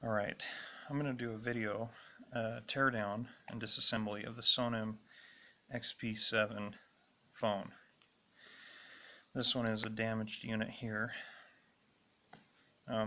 Alright, I'm going to do a video teardown and disassembly of the Sonim xp7 phone. This one is a damaged unit here.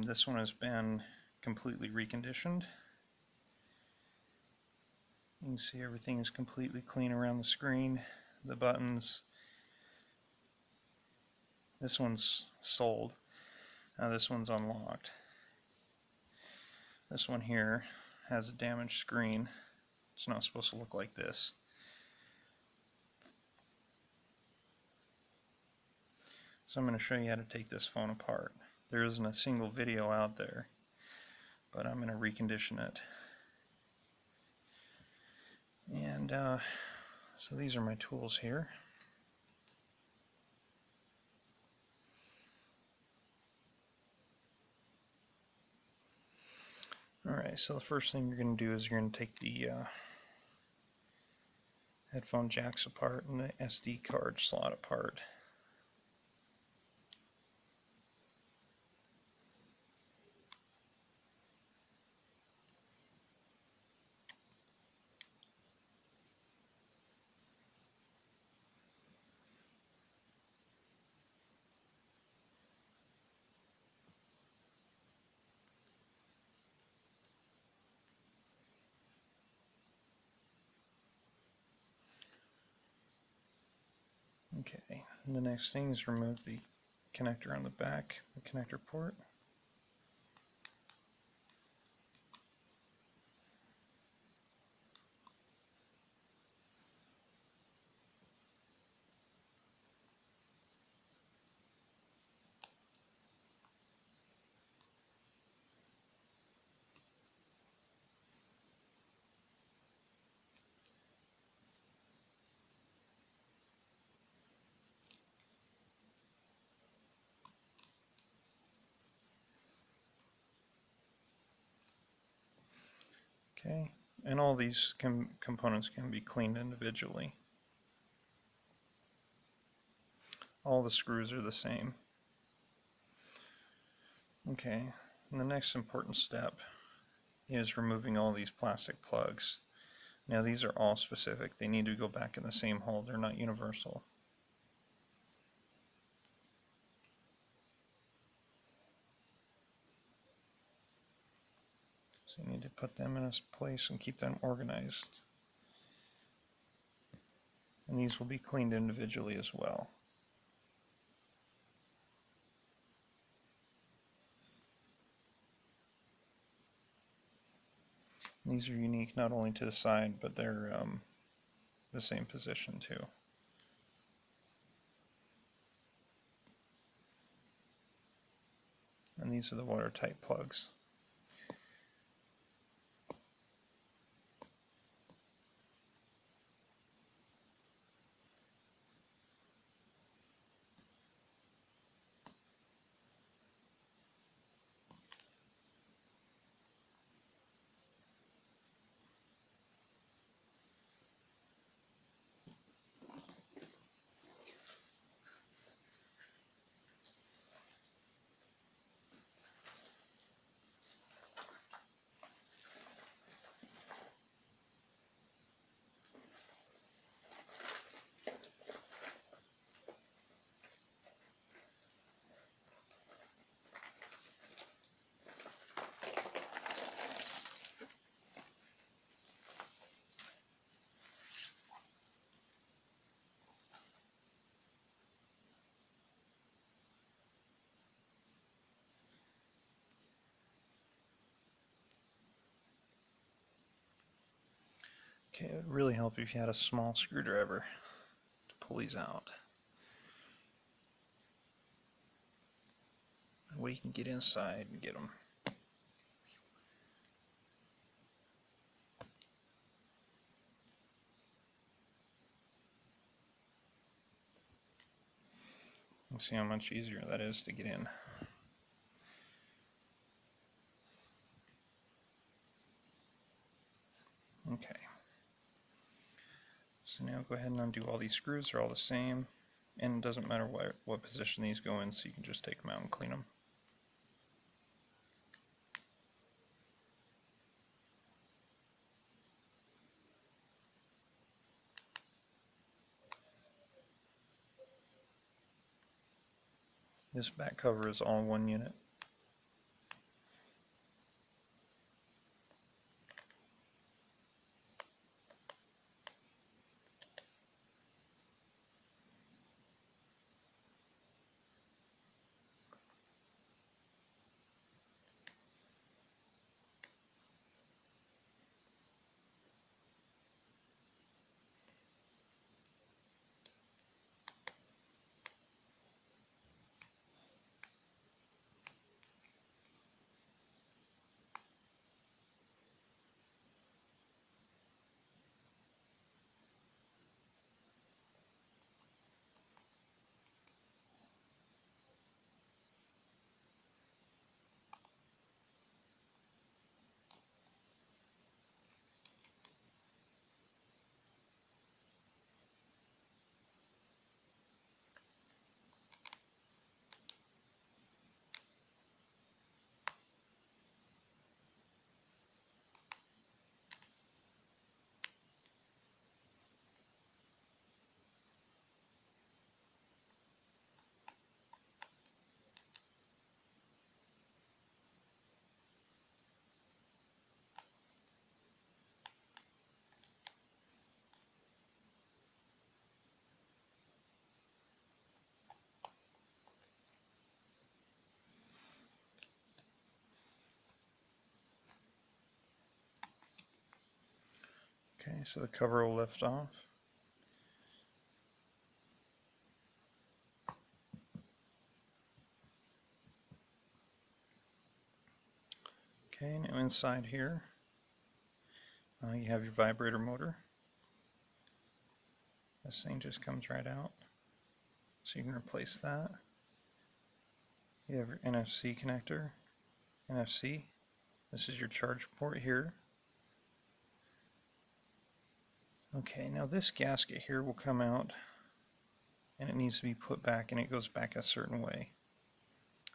This one has been completely reconditioned. You can see everything is completely clean around the screen, the buttons. This one's sold. This one's unlocked. This one here has a damaged screen. It's not supposed to look like this. So I'm going to show you how to take this phone apart. There isn't a single video out there, but I'm going to recondition it. And so these are my tools here. Alright, so the first thing you're going to do is you're going to take the headphone jacks apart and the SD card slot apart. Okay, and the next thing is remove the connector on the back, the connector port. Okay, and all these components can be cleaned individually. All the screws are the same. Okay, and the next important step is removing all these plastic plugs. Now these are all specific. They need to go back in the same hole. They're not universal. So you need to put them in a place and keep them organized. And these will be cleaned individually as well. These are unique not only to the side, but they're the same position too. And these are the watertight plugs. Okay, it would really help if you had a small screwdriver to pull these out. That way you can get inside and get them. You see how much easier that is to get in. Okay. So now go ahead and undo all these screws. They're all the same. And it doesn't matter what position these go in, so you can just take them out and clean them. This back cover is all one unit. Okay, so the cover will lift off. Okay, now inside here, you have your vibrator motor. This thing just comes right out, so you can replace that. You have your NFC connector, NFC. This is your charge port here. Okay, now this gasket here will come out, and it needs to be put back, and it goes back a certain way.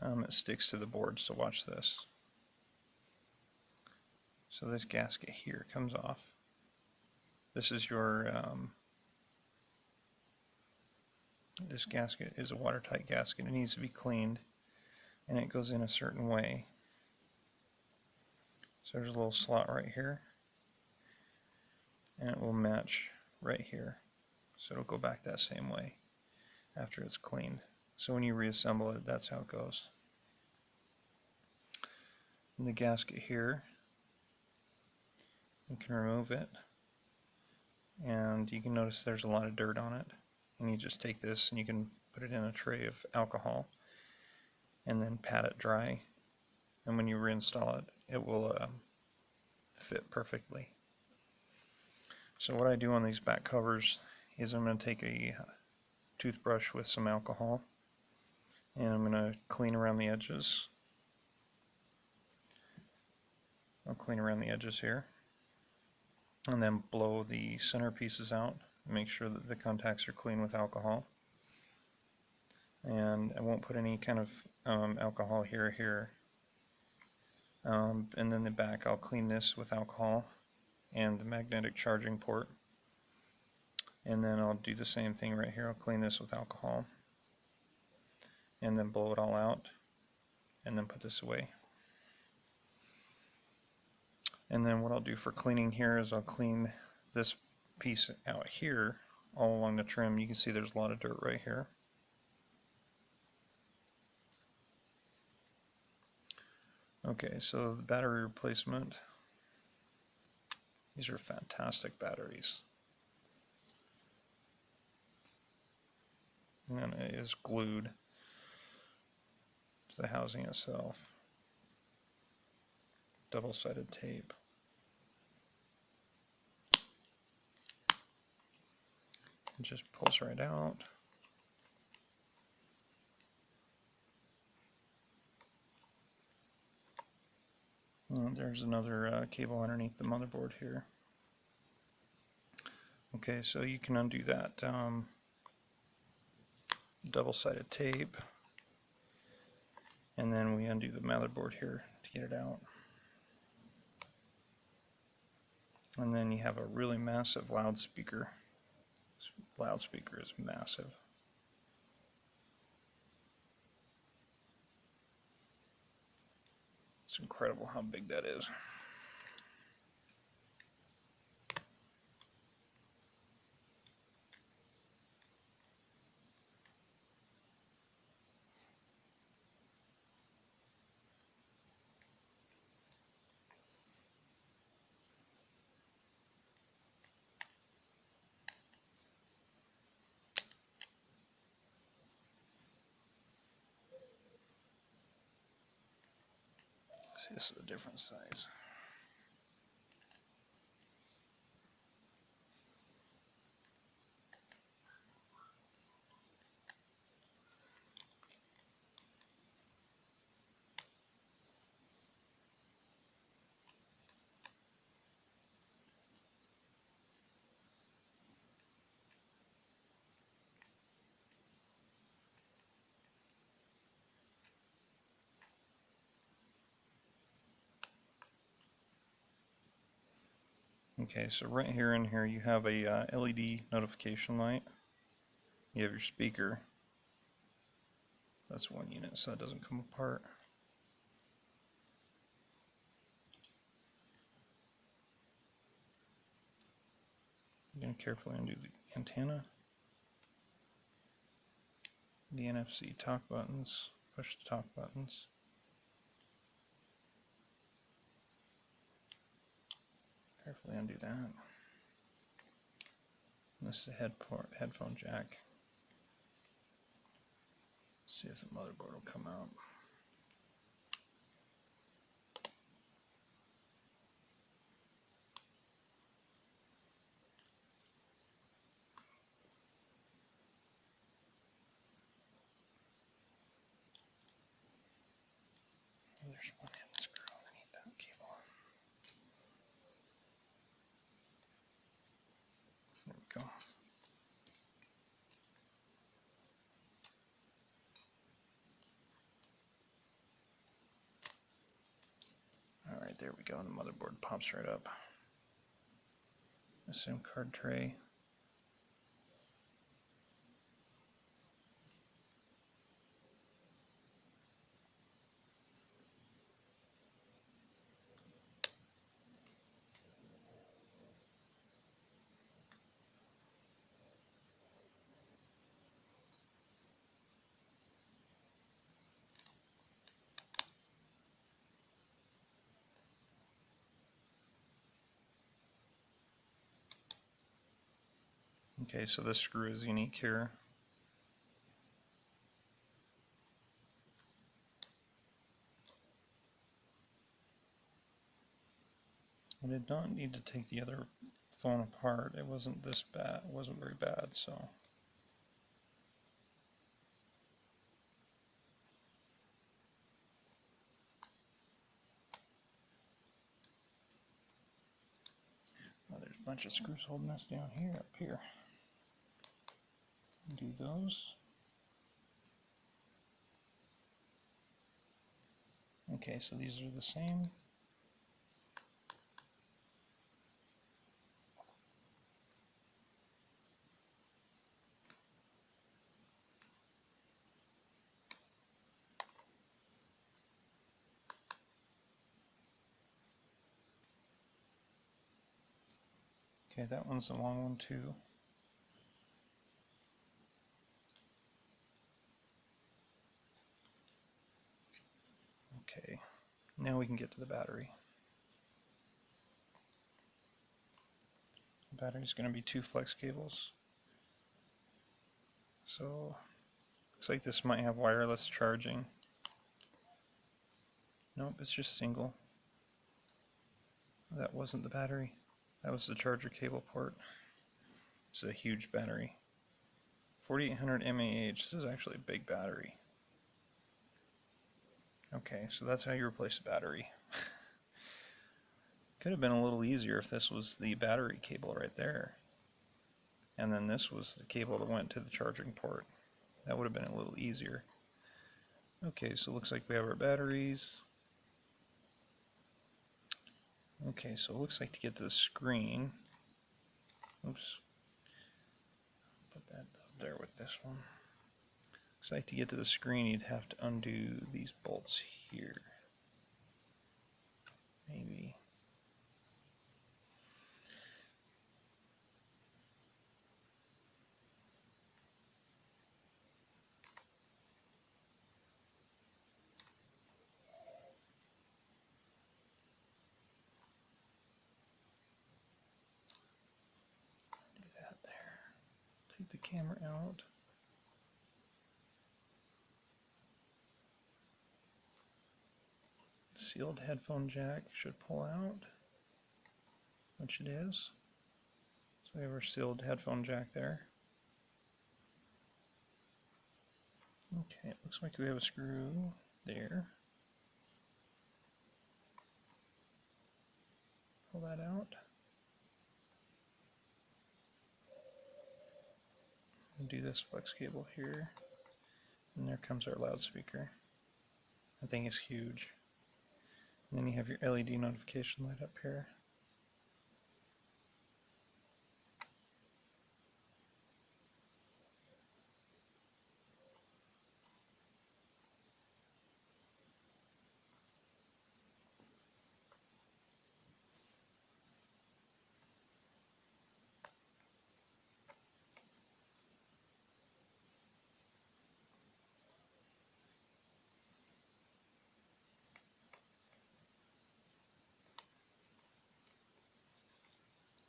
It sticks to the board, so watch this. So this gasket here comes off. This is your, this gasket is a watertight gasket. It needs to be cleaned, and it goes in a certain way. So there's a little slot right here, and it will match right here. So it'll go back that same way after it's cleaned. So when you reassemble it, that's how it goes. And the gasket here, you can remove it, and you can notice there's a lot of dirt on it, and you just take this and you can put it in a tray of alcohol and then pat it dry, and when you reinstall it, it will fit perfectly. So what I do on these back covers is I'm going to take a toothbrush with some alcohol, and I'm going to clean around the edges. I'll clean around the edges here, and then blow the center pieces out. Make sure that the contacts are clean with alcohol. And I won't put any kind of alcohol here. And then the back, I'll clean this with alcohol and the magnetic charging port. And then I'll do the same thing right here. I'll clean this with alcohol and then blow it all out and then put this away. And then what I'll do for cleaning here is I'll clean this piece out here all along the trim. You can see there's a lot of dirt right here. Okay, so the battery replacement. These are fantastic batteries. And it is glued to the housing itself. Double-sided tape. It just pulls right out. And there's another cable underneath the motherboard here. Okay, so you can undo that double-sided tape, and then we undo the motherboard here to get it out. And then you have a really massive loudspeaker. This loudspeaker is massive. It's incredible how big that is. See, this is a different size. Okay, so right here in here you have a LED notification light. You have your speaker. That's one unit, so that doesn't come apart. I'm going to carefully undo the antenna. The NFC talk buttons, push the talk buttons. Carefully undo that. And this is the headphone jack. Let's see if the motherboard will come out. There's one hidden screw underneath that cable. There we go. Alright, there we go, and the motherboard pops right up. The SIM card tray. Okay, so this screw is unique here. I did not need to take the other phone apart. It wasn't this bad. It wasn't very bad, so. Oh, there's a bunch of screws holding this down here, up here. Do those. Okay, so these are the same. Okay, that one's a long one too. Okay, now we can get to the battery. The battery is going to be 2 flex cables. So, looks like this might have wireless charging. Nope, it's just single. That wasn't the battery. That was the charger cable port. It's a huge battery. 4800 mAh. This is actually a big battery. Okay, so that's how you replace the battery. Could have been a little easier if this was the battery cable right there. And then this was the cable that went to the charging port. That would have been a little easier. Okay, so it looks like we have our batteries. Okay, so it looks like to get to the screen. Oops. Put that up there with this one. Looks like to get to the screen you'd have to undo these bolts here. camera out. Sealed headphone jack should pull out, which it is. So we have our sealed headphone jack there. Okay, it looks like we have a screw there. Pull that out. And do this flex cable here. And there comes our loudspeaker. That thing is huge. And then you have your LED notification light up here.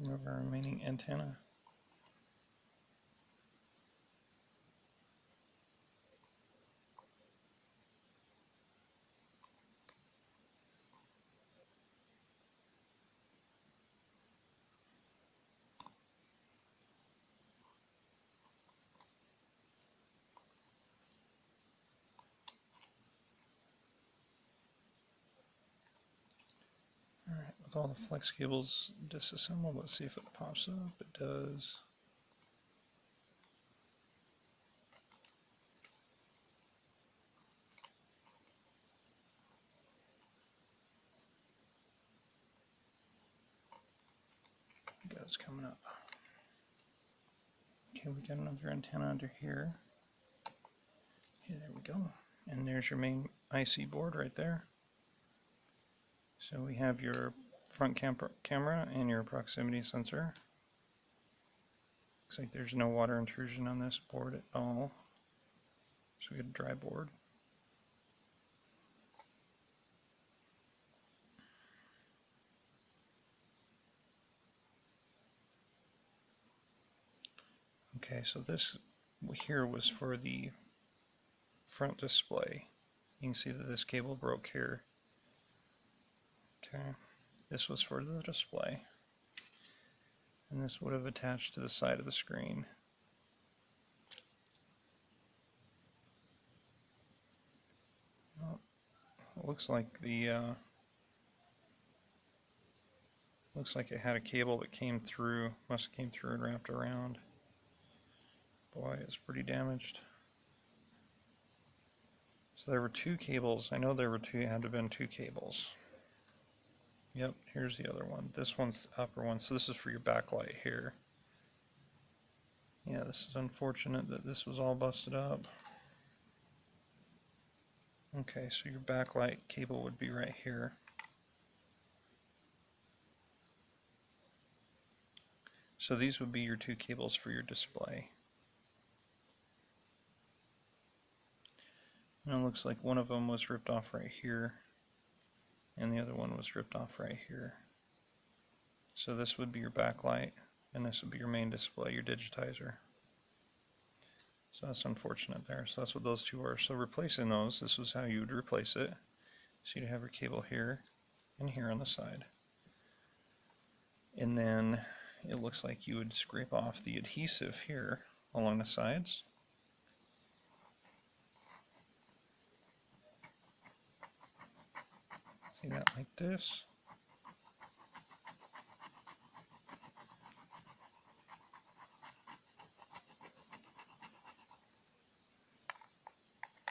Remove our remaining antenna. Alright, with all the flex cables disassembled, let's see if it pops up. It does. It's coming up. Okay, we got another antenna under here. Okay, there we go. And there's your main IC board right there. So we have your front camera and your proximity sensor. Looks like there's no water intrusion on this board at all. So we get a dry board. Okay, so this here was for the front display. You can see that this cable broke here. Okay, this was for the display. And this would have attached to the side of the screen. Well, it looks like the looks like it had a cable that came through, must have came through and wrapped around. Boy, it's pretty damaged. So there were two cables. I know there were two, had to have been two cables. Yep, here's the other one. This one's the upper one, so this is for your backlight here. Yeah, this is unfortunate that this was all busted up. Okay, so your backlight cable would be right here. So these would be your two cables for your display. And it looks like one of them was ripped off right here, and the other one was ripped off right here. So this would be your backlight, and this would be your main display, your digitizer. So that's unfortunate there. So that's what those two are. So replacing those, this was how you would replace it. So you'd have your cable here and here on the side. And then it looks like you would scrape off the adhesive here along the sides. See that like this.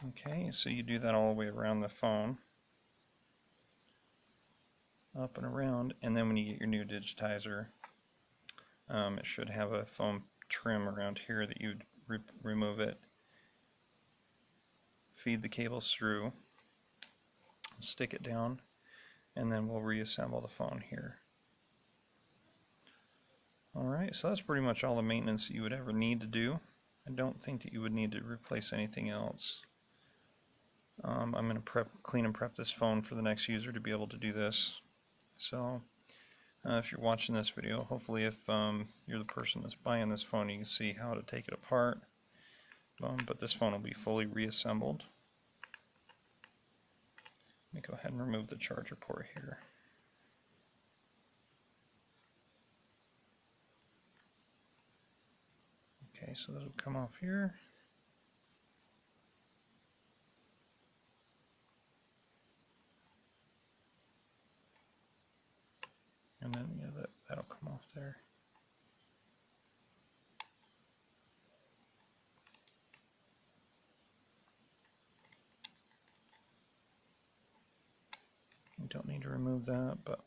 Okay, so you do that all the way around the phone, up and around, and then when you get your new digitizer, it should have a foam trim around here that you'd remove it, feed the cables through, stick it down, and then we'll reassemble the phone here. Alright, so that's pretty much all the maintenance that you would ever need to do. I don't think that you would need to replace anything else. I'm going to clean and prep this phone for the next user to be able to do this. So If you're watching this video, hopefully if you're the person that's buying this phone, you can see how to take it apart. But this phone will be fully reassembled. Let me go ahead and remove the charger port here. Okay, so this will come off here. And then yeah, that'll come off there. You don't need to remove that, but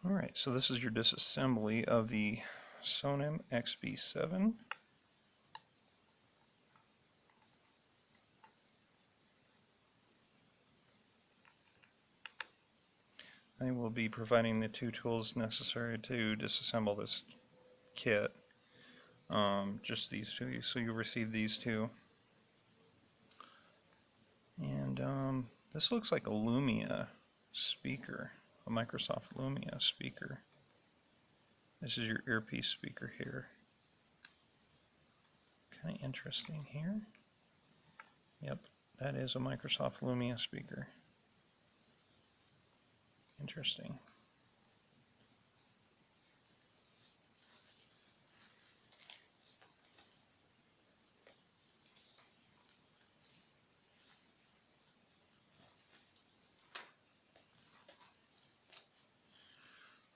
alright, so this is your disassembly of the Sonim xp7. I will be providing the 2 tools necessary to disassemble this kit. Just these 2, so you'll receive these 2. And this looks like a Lumia speaker, a Microsoft Lumia speaker. This is your earpiece speaker here. Kind of interesting here. Yep, that is a Microsoft Lumia speaker. Interesting.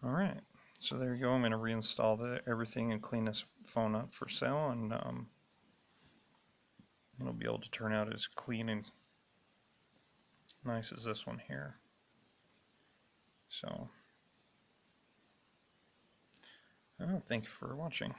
Alright, so there you go. I'm going to reinstall everything and clean this phone up for sale, and it'll be able to turn out as clean and nice as this one here. So, thank you for watching.